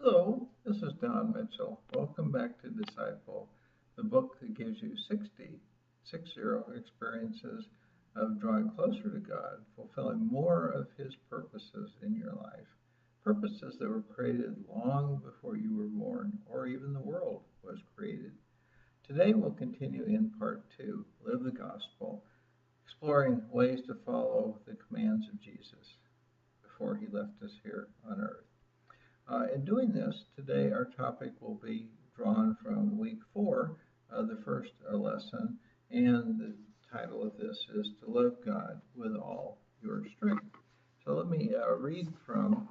Hello, this is Don Mitchell. Welcome back to Disciple, the book that gives you 60 experiences of drawing closer to God, fulfilling more of His purposes in your life. Purposes that were created long before you were born or even the world was created. Today we'll continue in part two, Live the Gospel, exploring ways to follow the commands of Jesus before He left us here on earth. In doing this, today our topic will be drawn from week four, the first lesson, and the title of this is To Love God with All Your Strength. So let me read from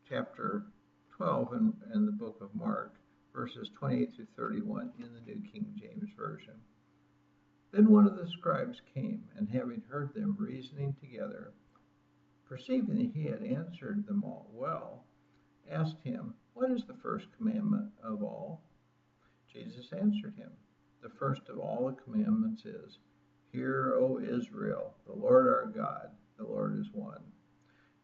chapter 12 in the book of Mark, verses 28 through 31 in the New King James Version. Then one of the scribes came, and having heard them reasoning together, perceiving that he had answered them all well, asked him, "What is the first commandment of all?" Jesus answered him, "The first of all the commandments is, 'Hear, O Israel, the Lord our God, the Lord is one.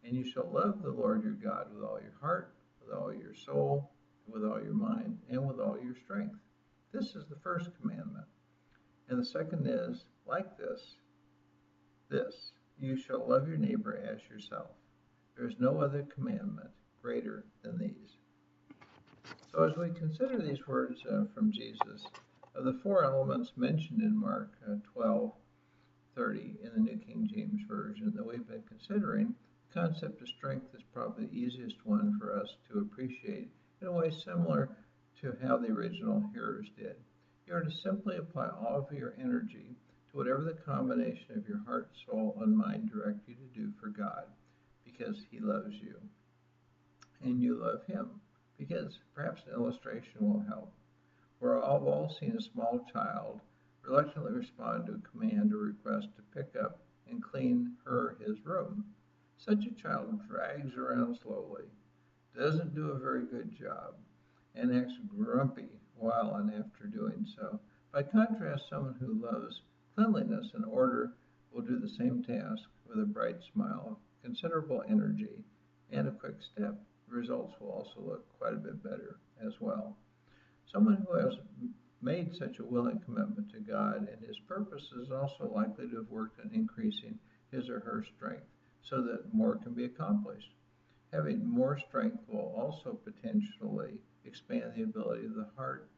And you shall love the Lord your God with all your heart, with all your soul, with all your mind, and with all your strength.' This is the first commandment. And the second is like this, you shall love your neighbor as yourself. There is no other commandment greater than these." So as we consider these words from Jesus, of the four elements mentioned in Mark 12:30 in the New King James Version that we've been considering, the concept of strength is probably the easiest one for us to appreciate in a way similar to how the original hearers did. You are to simply apply all of your energy to whatever the combination of your heart, soul, and mind direct you to do for God, because He loves you. And you love Him, because perhaps an illustration will help. We've all seen a small child reluctantly respond to a command or request to pick up and clean his room. Such a child drags around slowly, doesn't do a very good job, and acts grumpy while and after doing so. By contrast, someone who loves cleanliness and order will do the same task with a bright smile, considerable energy, and a quick step. The results will also look quite a bit better as well. Someone who has made such a willing commitment to God and His purpose is also likely to have worked on increasing his or her strength so that more can be accomplished. Having more strength will also potentially expand the ability of the heart,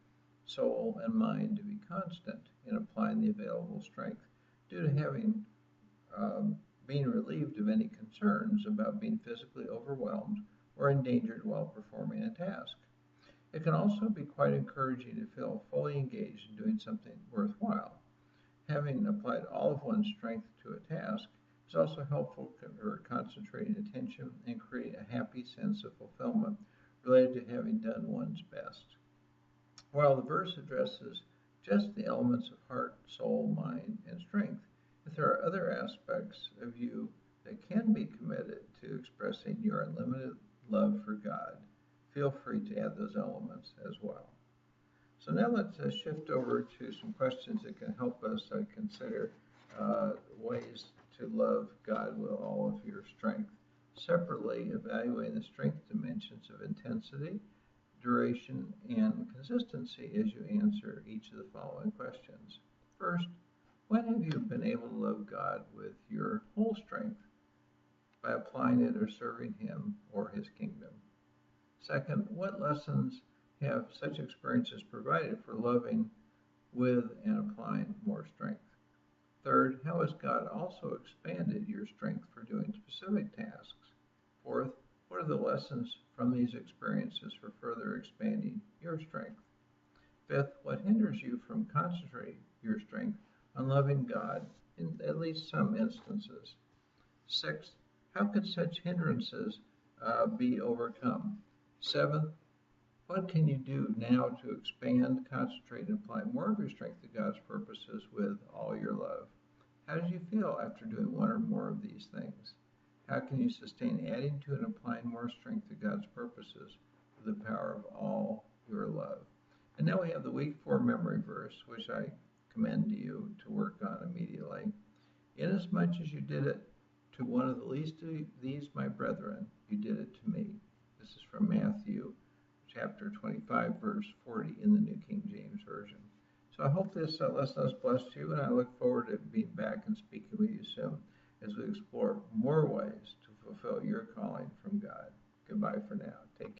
soul, and mind to be constant in applying the available strength due to having being relieved of any concerns about being physically overwhelmed or endangered while performing a task. It can also be quite encouraging to feel fully engaged in doing something worthwhile. Having applied all of one's strength to a task is also helpful for concentrating attention and creating a happy sense of fulfillment related to having done one's best. While the verse addresses just the elements of heart, soul, mind, and strength, if there are other aspects of you that can be committed to expressing your unlimited love for God, feel free to add those elements as well. So now let's shift over to some questions that can help us consider ways to love God with all of your strength. Separately, evaluating the strength dimensions of intensity, duration, and consistency as you answer each of the following questions. First, when have you been able to love God with your whole strength by applying it or serving Him or His kingdom? Second, what lessons have such experiences provided for loving with and applying more strength? Third, how has God also expanded your strength for doing specific tasks? Fourth, what are the lessons from these experiences for further expanding your strength? Fifth, what hinders you from concentrating your strength on loving God in at least some instances? Sixth, how could such hindrances be overcome? Seventh, what can you do now to expand, concentrate, and apply more of your strength to God's purposes with all your love? How did you feel after doing one or more of these things? How can you sustain adding to and applying more strength to God's purposes with the power of all your love? And now we have the week 4 memory verse, which I commend to you to work on immediately. Inasmuch as you did it to one of the least of these, my brethren, you did it to me. This is from chapter 25, verse 40 in the New King James Version. So I hope this lesson has blessed you, and I look forward to being back and speaking with you soon as we explore more ways